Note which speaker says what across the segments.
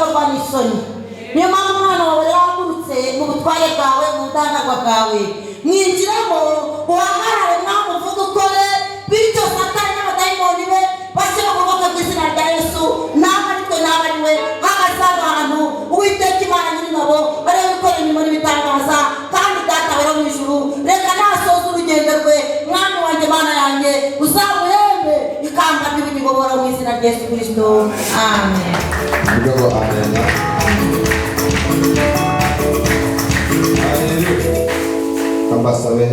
Speaker 1: gukorwa n'isoni. Niyo mpamvu umwana wawe yahagurutse mu butware bwawe, mu budahangarwa bwawe. Mwinjiramo uhagarare mwami uvuge ukore, bityo Satani n'abadayimoni be bashyira kuvuga ku izina rya Yesu. Naba ari twe naba ari we hagaze abantu Uwiteka Imana nyir'ingabo barebe gukora imirimo n'ibitangaza, kandi Data wera mu ijuru reka nasoza urugendo rwe mwami wanjye Mana yanjye uzamuhembe ikamba ry'ubugingo buhoraho mu izina rya Yesu Kristo. Amen.
Speaker 2: Kambasabe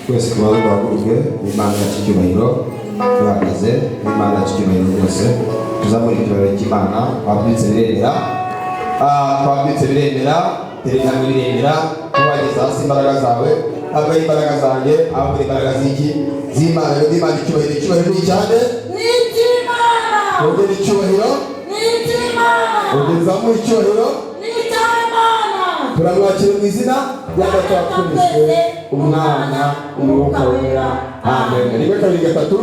Speaker 2: twese kubanza duhaguruke Imana yacu icyubahiro duhagaze Imana yacu icyubahiro rwose tuzamura icyubahiro cy'Imana twabyutse biremera tereka biremera kubageza hasi imbaraga zawe ntabwo ari imbaraga zanjye ahubwo ari imbaraga z'Imana icyubahiro ni cyane
Speaker 1: N'icy'Imana
Speaker 2: ugera icyubahiro ugera zamura icyubahiro turamwakira mu izina ry'Data twese Umwana Umwuka Wera. Amen. Rimwe kabiri gatatu.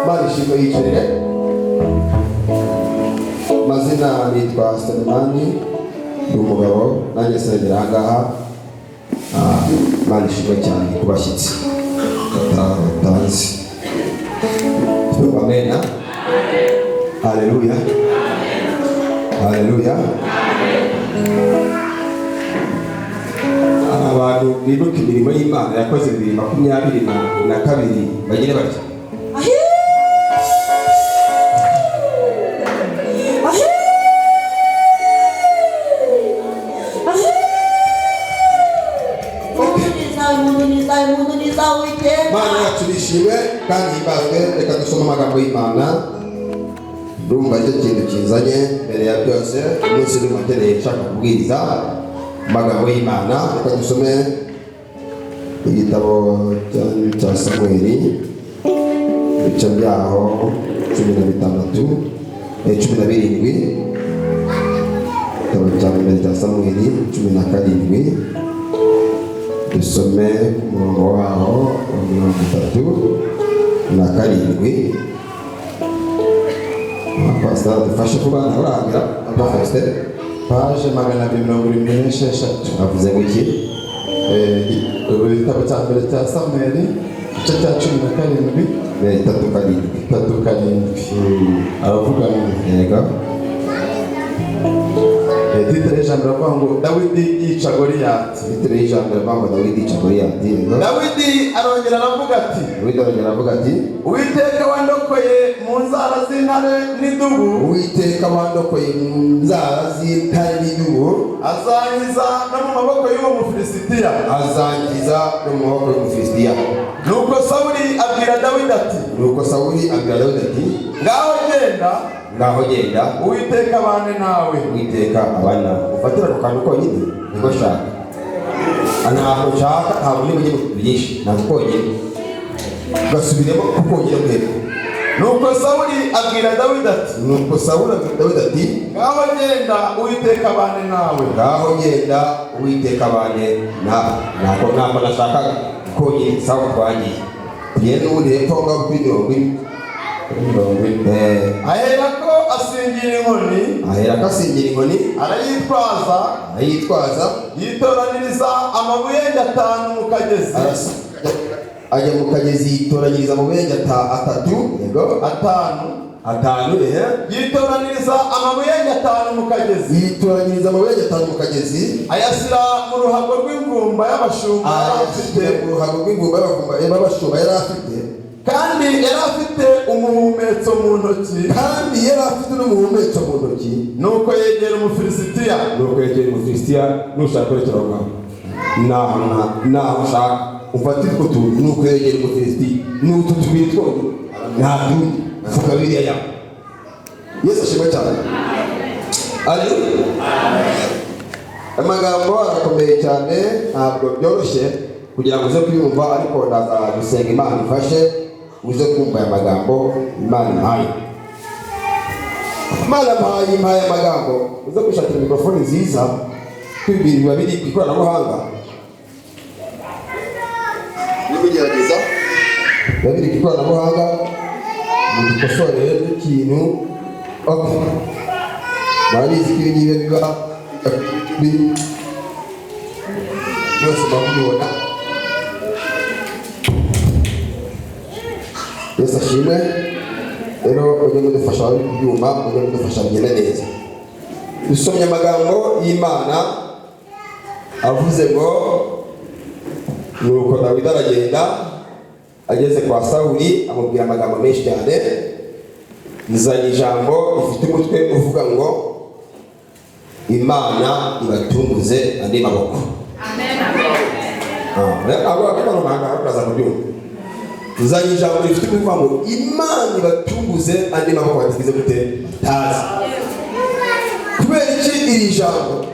Speaker 2: Mani shimwe yicarire. Mazina nitwa Stelemani, ndi umugabo nanjye sengera ahangaha. Mani shimwe cyane ku bashyitsi batanzi. Amen. Haleluya. Haleluya. Abantu bibuka imirimo y'Imana yakoze 2022 bagire bati Mana yacu nishimwe kandi himbazwe. Reka dusome amagambo y'Imana. Ndumva icyo kintu kizanye mbere ya byose umunsi uri matereye nshaka kubwiriza amagambo y'Imana. Reka dusome igitabo cya Samweli ibice byaho 17 igitabo cya mbere cya Samweli 17 dusome umurongo waho 37. Pastor dufashe kubana urangira abafeste
Speaker 3: page 226
Speaker 2: avuze iki
Speaker 3: igitabo cya mbere cya Samweli igice cya 17 aravuga
Speaker 2: yego
Speaker 3: titre y'ijambo ravuga ngo Dawidi yica Goliyati.
Speaker 2: titre y'ijambo ravuga ngo Dawidi yica Goliyati.
Speaker 3: Dawidi arongera aravuga ati Uwiteka wandokoye mu nzara z'intare n'idubu,
Speaker 2: Uwiteka wandokoye mu nzara z'intare n'idubu,
Speaker 3: azankiza no mu maboko y'uwo Mufilisitiya. Nuko Sawuli abwira Dawidi ati
Speaker 2: ngaho genda
Speaker 3: Uwiteka abane nawe.
Speaker 2: ufatira ku kantu konyine niko shaka ntabwo nshaka ntabwo niba byinshi ntabwo konyine gasubiremo kukongera mwebwe.
Speaker 3: Nuko Sawuli abwira Dawidi ati ngaho genda Uwiteka abane nawe.
Speaker 2: Ntabwo nashakaga konyine sawa twagiye tugende n'ubundi hepfo ngaho kuri 20
Speaker 3: aherako asingira inkoni arayitwaza yitoraniriza amabuye 5 mu kagezi.
Speaker 2: Ajya mu kagezi yitoranyiriza amabuye 3
Speaker 3: yitoraniriza amabuye 5 mu kagezi ayasira mu ruhago rw'ingumba y'abashumba yari afite kandi yari afite umuhumetso mu ntoki nuko yegera Umufilisitiya
Speaker 2: nushaka kurekera naho ushaka ufatire utwo tuntu nuko yegera Umufilisitiya n'utu tubiri twose nta tundi vuga biriya yawe. Yesu ashimwe cyane. Amagambo arakomeye cyane ntabwo byoroshye kugira ngo uze kuyumva, ariko ndaza gusenga Imana ifashe uze kumva aya magambo Imana impaye. Amagambo uze gushakira mikrofoni nziza kwibiri biba biri ku ikoranabuhanga. Nimugerageza babiri ikoranabuhanga mu gikosore ikintu barizi ko ibingibi biba byose babibona. Yesu ashimwe. Rero ujye mudufasha bari kubyuma, ujye mudufasha bigenda neza. Dusomye amagambo y'Imana avuze ngo nuko Dawidi aragenda ageze kwa Sawuli amubwira amagambo menshi cyane. Nzanye ijambo rifite umutwe uvuga ngo Imana ibatunguze andi maboko. Amen. Nzanye ijambo rifite umutwe uvuga ngo Imana ibatunguze andi maboko batagize gute tazi. Kubera iki iri jambo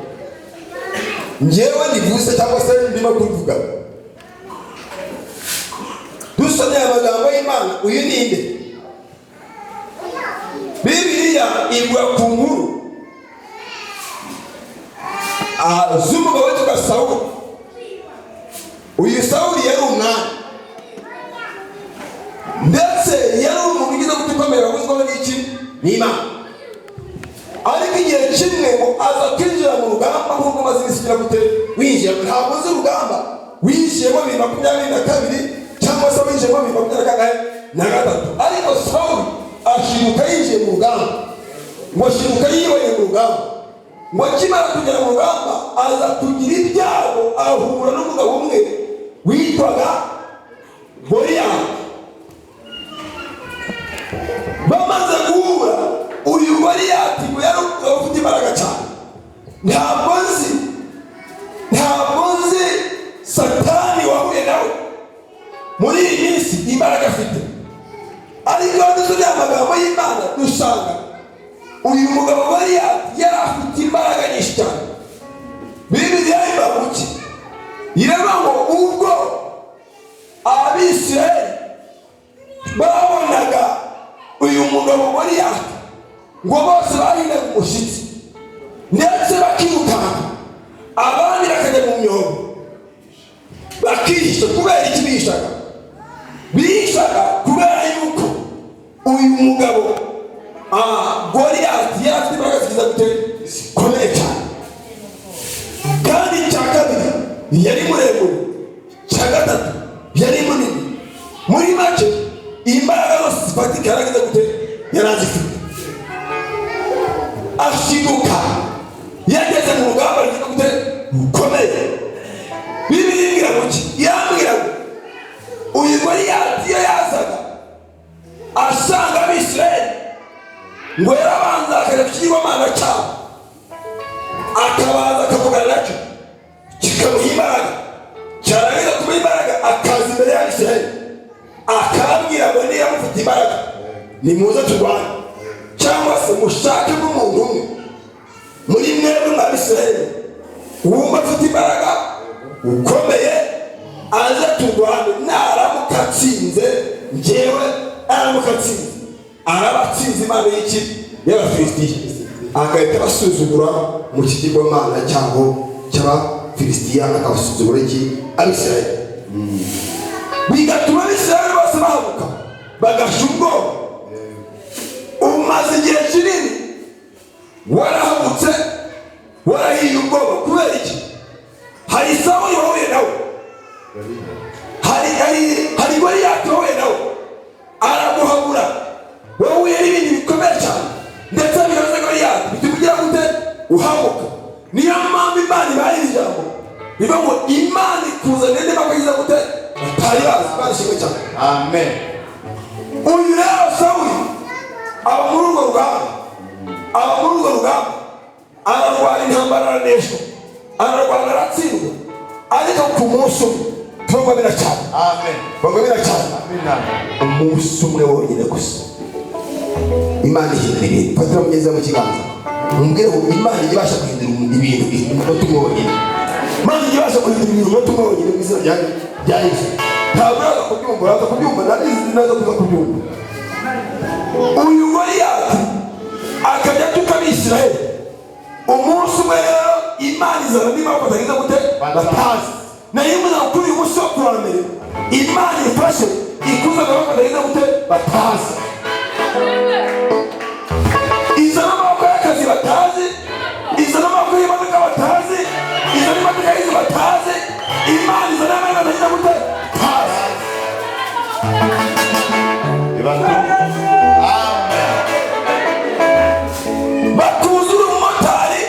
Speaker 2: njyewe ndivuze cyangwa se ndimo kuvuga? Dusomye amagambo y'Imana, uyu ninde? Bibiliya ivuga ku nkuru z'umugabo witwa Sawuli. Uyu Sawuli yari umwami ndetse yari umuntu ugize gutukomera wuzwaho n'iki? N'Imana. Ariko igihe kimwe aza kwinjira mu rugamba nk'uko maze ibisigira gute winjiye. Ntabwo uzi urugamba winjiyemo 2022 cyangwa se winjiyemo 2023, ariko Sawuli ashiruka yinjiye mu rugamba, ngo ashiruka yiyoye mu rugamba, ngo akimara kugera mu rugamba aza kugira ibyago ahura n'umugabo umwe witwaga Goliyati. Bamaze guhura, uyu Goliyati ngo yari ufite imbaraga cyane. Ntabwo nzi Satani wahuye nawe muri iyi minsi imbaraga afite. Ariko dusomye amagambo y'Imana dusanga uyu mugabo Goliyati yari afite imbaraga nyinshi cyane. Bibiliya ivuga iki? Iravuga ngo ubwo Abisirayeli babonaga uyu mugabo Goliyati ngo bose bahindaga umushyitsi ndetse bakirukanka, abandi bakajya mu myobo bakihisha. Kubera iki bihishaga? Bihishaga kubera yuko uyu mugabo Goliyati yari afite imbaraga zigize gute zikomeye cyane. Kandi icya kabiri yari muremure, icya gatatu yari munini. Muri make imbaraga zose zifatika yaragize gute yarazifite. Ashiduka yageze mu rugamba rugize gute rukomeye. Bibiliya imbwira ngo iki? Yambwira ngo uyu Goliyati iyo yazaga asanga Abisirayeli ngo yarabanza akajya ku kigirwamana cyabo, akabanza akavugana nacyo kikamuha imbaraga, cyarangiza kumuha imbaraga akaza imbere y'Abisirayeli akababwira ngo niba mufite imbaraga nimuze turwane, cyangwa se mushake n'umuntu umwe muri mwebwe mw'Abisirayeli wumva afite imbaraga ukomeye aze turwane. Naramuka atsinze njyewe aramuka atsinze arabatsinze Imana y'iki y'Abafilisitiya, agahita basuzugura mu kigirwamana cyabo cy'Abafilisitiya, akabasuzugura iki Abisirayeli. Bigatuma Abisirayeli bose bahabuka bagasha ubwoba. Umaze igihe kinini warahabutse warahiye ubwoba. Kubera iki? Hari Sawuli wahuye nawe, hari Goliyati wahuye nawe araguhabura, wahuye n'ibindi bikomeye cyane ndetse bihaze Goliyati bitukugira gute uhabuka. Niyo mpamvu Imana ibaye ijambo rivuga ngo Imana ikuzanira niba kwagiza gute batari bazi. Imana ishimwe cyane. Amen. Uyu rero Sawuli aba muri urwo rugamba ararwara intambara aranesha, ararwana aratsindwa, ariko ku munsi umwe Tungo biracana. Amen. Tungo biracana. Amen. Umunsi umwe wonyine gusa Imana ihindura ibintu. Fatira mugeze mu kiganza mumbwire ngo Imana ibasha guhindura ibintu umunota umwe wonyine. Imana ibasha guhindura ibintu umunota umwe wonyine mu izina rya Yesu. Ntabwo uraza kubyumva, uraza kubyumva, narizi neza kuza kubyumva. Uyu Goliyati akajya atuka Abisirayeli. Umunsi umwe rero Imana izana niba batagize gute batazi. Na yimwe na kuri umunsi wa mbere Imana ifashe ikuza
Speaker 3: batazi, izana amaboko y'akazi batazi, izana amaboko y'imodoka batazi, izana imodoka y'izi batazi, Imana izana amahirwe atagira gute batazi. Bakuzura umumotari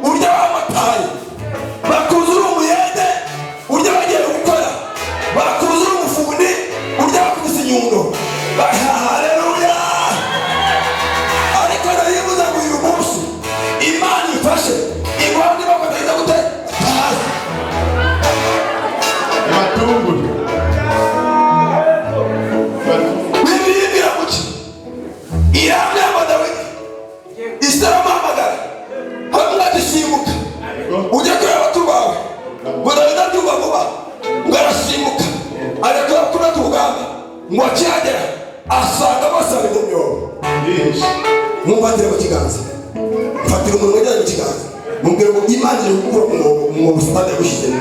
Speaker 3: urya abamotari, bakuzura umuyede urya bagiye gukora, bakuzura umufundi urya bakubise inyundo. Haleluya! Ariko naribuza ngo uyu munsi Imana ifashe igwabye bakatagiza gute batazi. Bibiliya imbwira muki irambwira Dawidi isaramuhamagara hamwe agisimbuka ujya kureba abatu bawe ngo Dawidi abyumva vuba ngo arasimbuka ajya kureba kuri atu rugamba ngo akihagera asanga bose bari mu myobo. Mumfatire mu kiganza, mfatire umuntu wegeranye mu kiganza, mubwire ngo Imana iri gukura mu busitani yagushyizemo.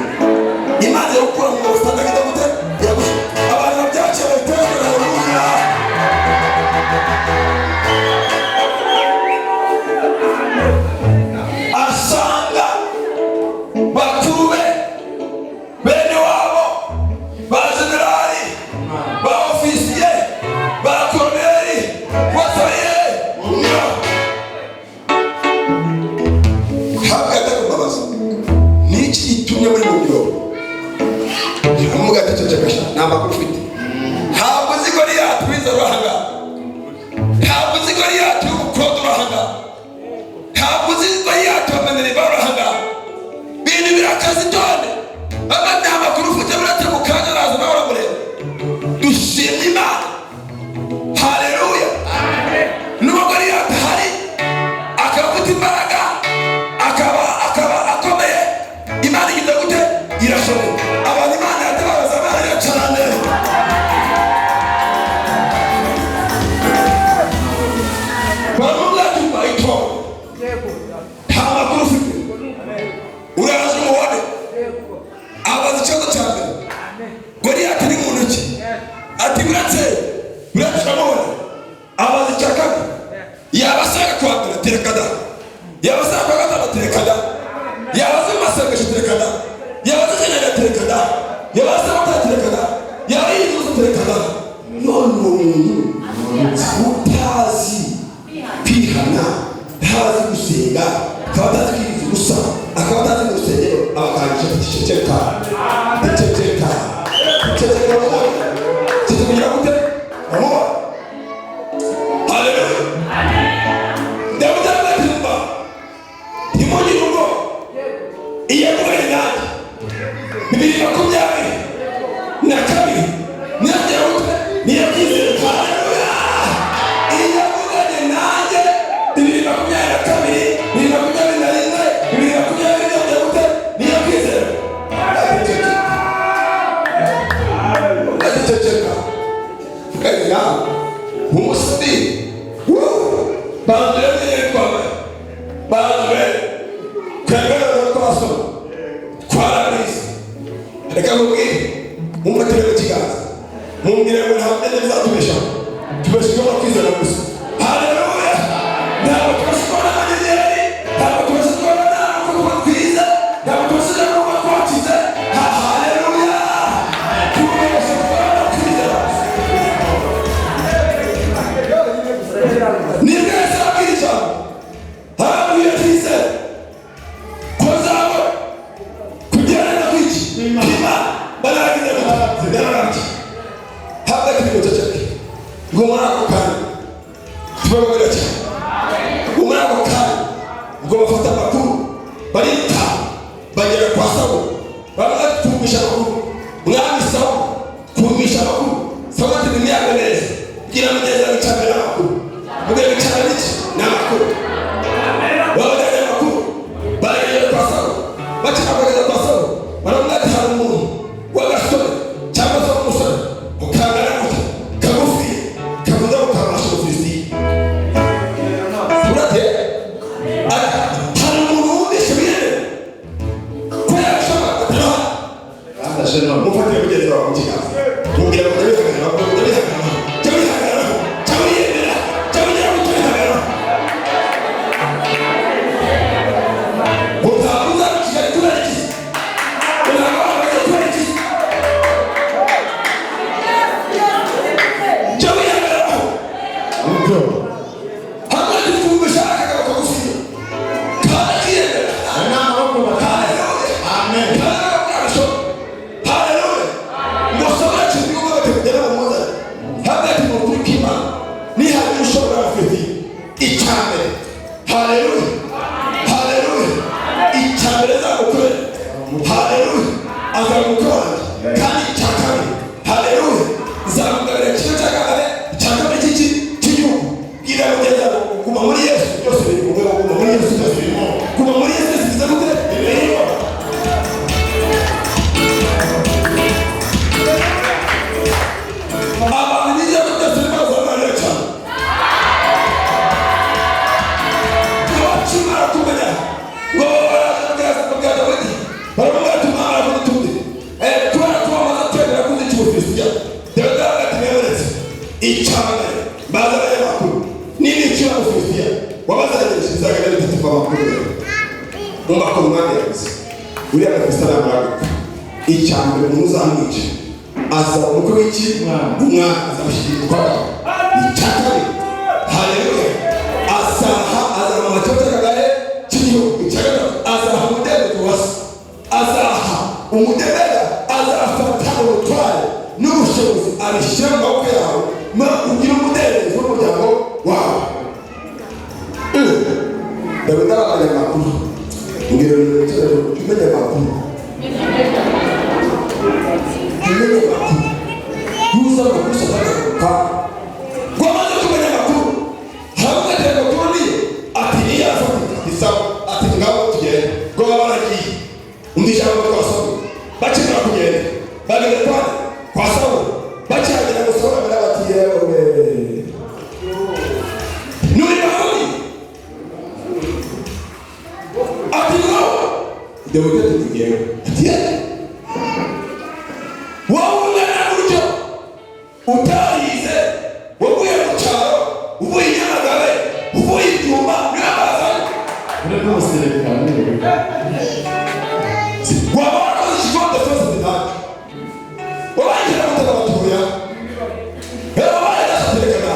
Speaker 3: Imana iri gukura mu busitani yagize gute yagushyizemo. Abantu babyakira bayiteze. Haleluya! Asanga bakuru be bene wabo ba generali ba ofisiye ba koloneli wasoye niyo hagati kubabaza niki gitumye muri mu biro amuga atacecekesha n'amakuru ufite. Ntabwo uzi Goliyati wize urahanga, ntabwo uzi Goliyati w'umukodo urahanga, ntabwo uzi Goliyati w'ameneri barahanga. Bintu birakaze cyane, abandi nta makuru ufite buretse mu kanya araza nawe uramureba. Dushimye Imana. Haleluya! Nubwo Goliyati ahari akaba afite imbaraga akaba akomeye, Imana igize gute irashoboye. Abantu Imana yatabaza barayo cyane. Bamubwira ati bayitore nta makuru ufite uraje umubone abaza ikibazo cya mbere Goliyati ni muntu ki ati buretse uramubona. Abaza icya kabiri yaba ashaka kuwa mbere tereka da, yaba ashaka kuwa gatanu tereka da, yaba azi mu masengesho tereka da, yaba azi ikinyarwanda tereka da, yaba azi amata tereka da, yaba yifuza tereka da. None umuntu utazi kwihana, ntazi gusenga, akaba atazi kwiriza ubusa, akaba atazi mu rusengero abakandisha iceceka iceceka iceceka kugira gute amubona. Haleluya! Dawidi arabatimba ntimugire ubwo iyo mugari nanjye 2022 niyagera gute niyabyizere. Haleluya! iyo mugari nanjye 2022 2021 niyagera gute niyabyizere. Agiceceka kanya umusidi bandure n'yekwawe bandure kwegera n'utwaso twarabise. Reka mubwire mumutere mu kiganza mumbwire ngo ntabwo bizatubesha tubeshejwe no kwizera gusa. Haleluya! ntabwo tubeshejwe n'amanyenyeri, ntabwo tubeshejwe n'uko twize, ntabwo tubeshejwe n'uko twakize. Haleluya! tubeshejwe no kwizera gusa. Ni mwese abwiriza haleluya twize ko zawe kugera na kwiki pima baragize baragize hagati mu ceceke ngo murako kandi tubabwira cyane ngo murako kandi ngo bafata amakuru barita bagera kwa Sawuli bamwatumisha amakuru mwami Sawuli kumisha amakuru Sawuli ati nimyaga neza gira neza bicara amakuru mugere bicara n'iki n'amakuru babageze amakuru bagera kwa Sawuli bakina bageze kwa Sawuli baramwati hari umuntu w'agasore cyangwa se w'umusore ukangana gute kagufi kavuze ngo kabasha Ufilisitiya. Urate hari umuntu wumvishe biyene ko yashaka ataraha mufatire mugenzi wawe mu kiganza mubwira ngo ndabihagarara icyane baza y'amakuru nini cyo Sofia wabazanye zagenda bitatu amakuru umba ko umwana yavuze uriya Kristo aramuka icyambere muzamwice aza umukuru w'iki umwana azabashyirirwa icyakare haleluya azaha azama matoto kagaye kiriho icyakare azaha umudebe wasi azaha umudebera azafata ubutware n'ubushobozi abishyira mu maboko yawe ugira umudendezo w'umuryango wawe. Dawidi arabaye amakuru ngero tumenye amakuru gusa amakuru sataka gwamaze kumenya amakuru hamwe tendo kuri ati niya isawa ati ngabo tugende gwabaragiye undishaka twasoma bakira kugenda bagere kwa sawa bakira gusora barabati yewe nuri bahari ati no Dawidi tugende ati utarize wabuye mu cyaro uvuye Nyamagabe uvuye Ibyumba n'abazanye uri n'umuserekani wabona ikigondo cyose bitatu wabagira gutega abatuya wabaye gashaterekana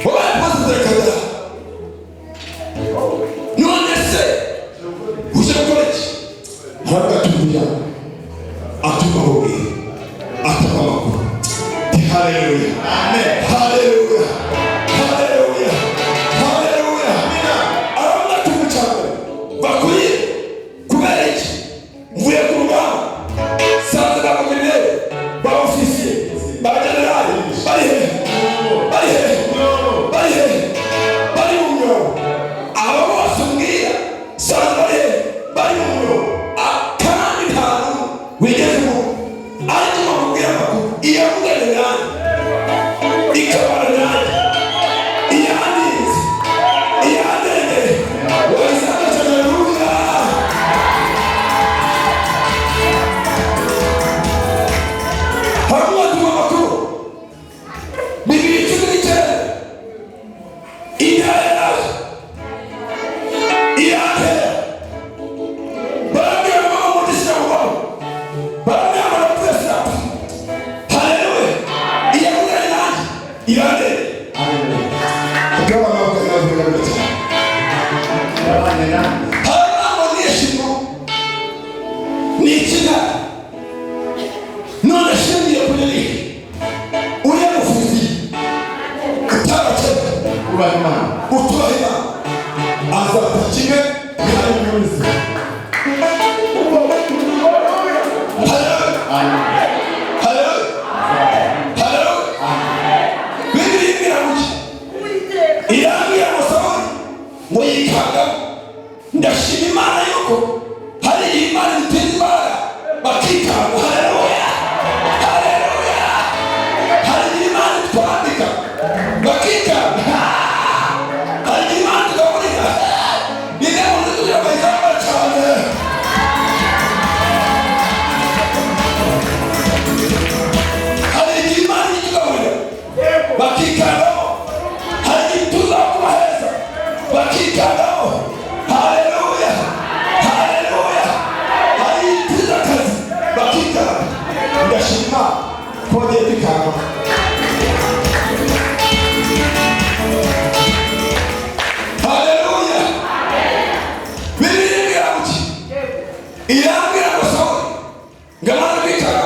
Speaker 3: wabaye pasiterekana none se uje gukora iki haragatuya atumahoge atama amakuru. Hallelujah. Amen. Hallelujah. Hallelujah. Hallelujah. Arabona tumucyane bakuye kubera iki mvuye ku rugamba sanze bakomeye ba ofisiye ba generali bari mu myobo abo bose mbwira sanze bari mu myobo kandi ntabwo wigeze mu ariko bamubwira amakuru iyo mugane nanjye ikabana nanjye iyandinze iyandende wazakacanaruka hamwe tuma amakuru bibiri cumi n'icyenda intare nazo iyandende barambwira ngo umugisha wawe barambwira ngo perezida irande kama mambo yanavyoelekea hana mweshimo ni kina none shindi ya kuleli ule mufuzi kutarache ubahima utwahima aza tachime yani nyuzi ndashima Imana yuko hari Imana iteza imbaraga bakikanga. Haleluya, haleluya. Hari Imana twandika bakikanga, hari Imana twandika bine mu nzu y'abayizamba cyane. Hari Imana twandika bakikanga, hari tuzakubaheza bakikanga. Haleluya, haleluya. Hari tuzakazi bakikanga ndashima kongera bikanga. Haleluya. Bibiri yamuki irambira gusohoka ngamana bikanga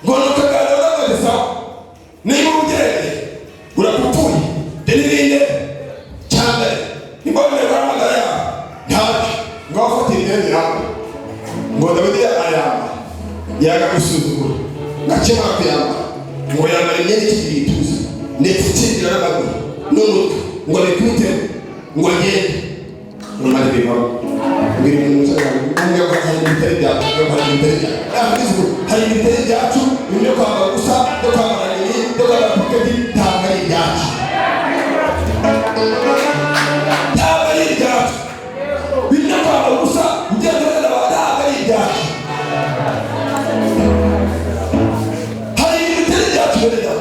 Speaker 3: ngo nokagara n'abesa niba ugere urakupuye denirinde cyane ibone baramagara ntaje ngafata imyenda yawe ngo Dawidi ayamba yaga gusuzugura nakema kuyamba ngo yambara imyenda y'ikibituza ndetse ikindira n'amaguru n'umutwe ngo bikute ngo agende umari bivamo ngiri mu musaka ngo hari ibitari byacu hari ibitari byacu ibyo kwambara gusa byo kwambara nini byo kwambara paketi ntabwo ari ibyacu ntabwo ari ibyacu bino kwambara gusa ugenda ntabwo ari ibyacu hari ibitari byacu rero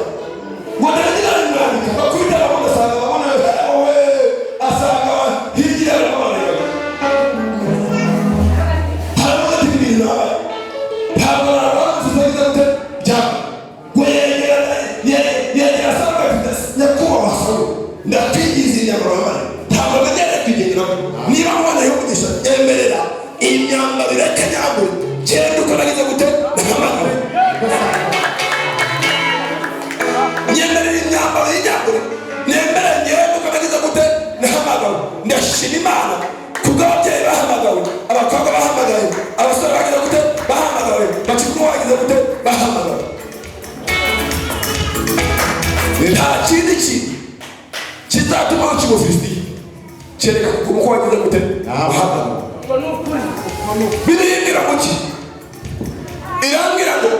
Speaker 3: yegera Sawuli nyakubahwa Sawuli ndakwigize inyamabanga ntabwo bagenda kwigenderaho niba mubona y'umugisha emerera imyambaro ireke nyambure genda ukoragize gute ndahamagara nyemerera imyambaro y'inyambure nemera ngenda ukoragize gute ndahamagara ndashima Imana kubwo ababyeyi bahamagawe abakobwa bahamagawe abasore bagize gute bahamagawe bakikumu bagize gute bahamagawe nta kindi kintu kizatuma ukiba Filisitiya kereka kuko wagize gute bahamagawe birindira muki irambwira ngo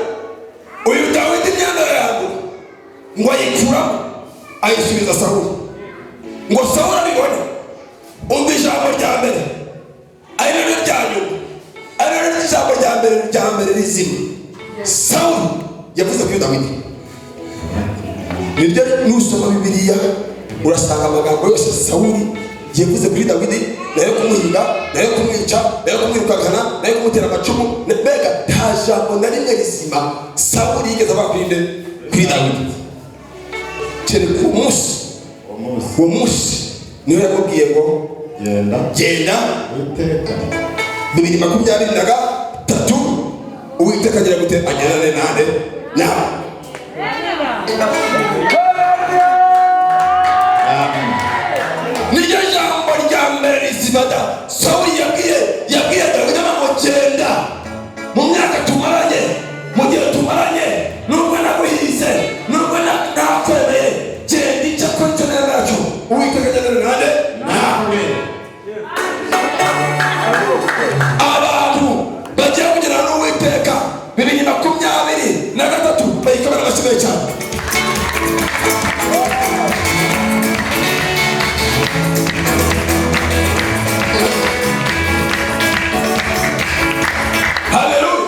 Speaker 3: uyu Dawidi imyambaro yawe ngo ayikuramo ayisubiza Sawuli ngo Sawuli abibone umva ijambo rya mbere ari naryo rya nyuma ari naryo ijambo rya mbere rizima Sawuli yavuze kuri Dawidi niryo nusoma Bibiliya urasanga amagambo yose Sawuli yavuze kuri Dawidi nayo kumuhiga nayo kumwica nayo kumwirukana nayo kumutera amacumu mbega nta jambo na rimwe rizima Sawuli yigeze avuga kuri Dawidi kereka uwo munsi niwe yamubwiye ngo genda Uwiteka 2023 Uwiteka agira gute agerane nande nawe niryo jambo rya mbere rizibada Sawuli yabwiye Dawidi ngo genda mu myaka tumaranye mu gihe tumaranye nubwo naguhize nubwo nakwemeye genda icyo akora icyo nacyo Uwiteka agerane nande nawe abantu bagiye kugerana n'Uwiteka 2023 bayikabana basigaye cyane haleluya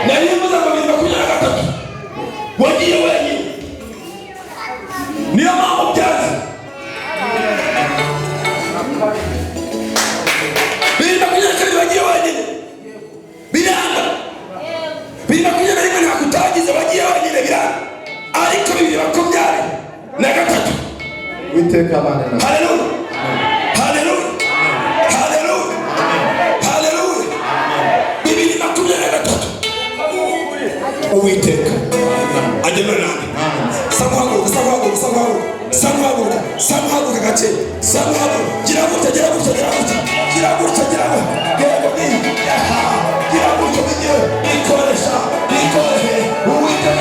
Speaker 3: narimuza ngo 2023 wagiye wenyine niyo mpamvu byaje wagiye wenyine biranga 2021 nakutagize wagiye wenyine biranga ariko 2023
Speaker 2: Uwiteka abane nawe.
Speaker 3: haleluya haleluya haleluya haleluya 2023 Uwiteka agemera nani samuhaguruka gake gira gutya ikoresha Uwiteka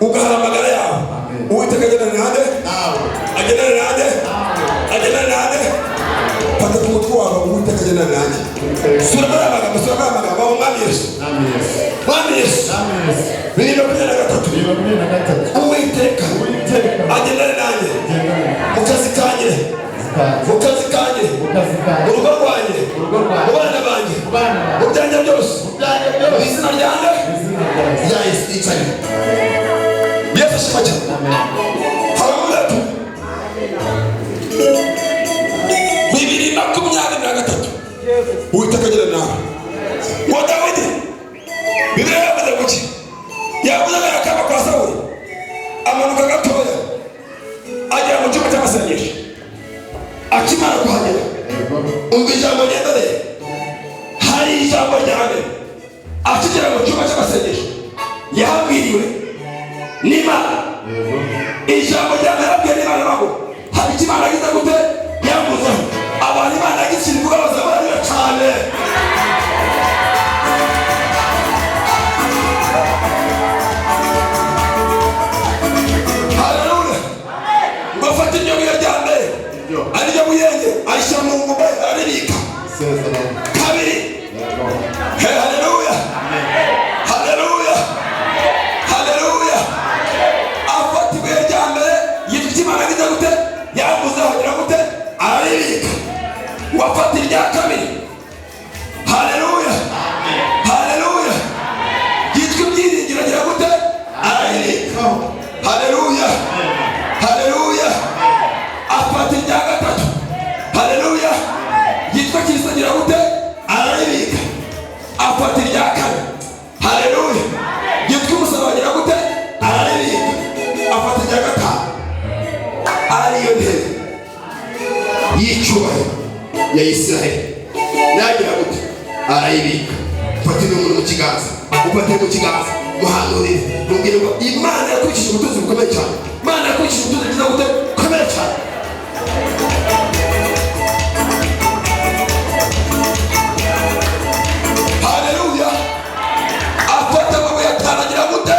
Speaker 3: ugahamagara yawe Uwiteka agendana nande pata ku mutwe wawe Uwiteka agendana nande surama amagambo Mwami Yesu birimo kugenda gatatu Uwiteka agendana nande mu kazi kanjye urugo rwanjye mu bana banjye mu byanjye byose mu izina ryanjye rya Yesu icanye Yesu ashima cyane haleluya 2023 Uwiteka agendana nawe ngo Dawidi Bibiliya yavuze ngo yavuze ngo yakaba kwa Sawuli amanuka gatoya agera mu cyumba cy'amasengesho akimara kuhagera umva ijambo ryendere hari ijambo ryanjye akigera mu cyumba cy'amasengesho yabwiriwe n'Imana ijambo ryanjye yabwiye n'Imana nabo hari ikimana agize gute yamuzeho abantu Imana yagitsira ivuga bazabarira cyane haleluya ngafata inyongera ryanjye ariryo buyenge ayishyira mu ngumba araribika kabiri haleluya haleluya afata ibuye rya mbere yitwa Imana agize gute yaguze agira gute araribika wafata irya kabiri
Speaker 2: arayibika. Fatira umuntu mu kiganza, ufatire mu kiganza.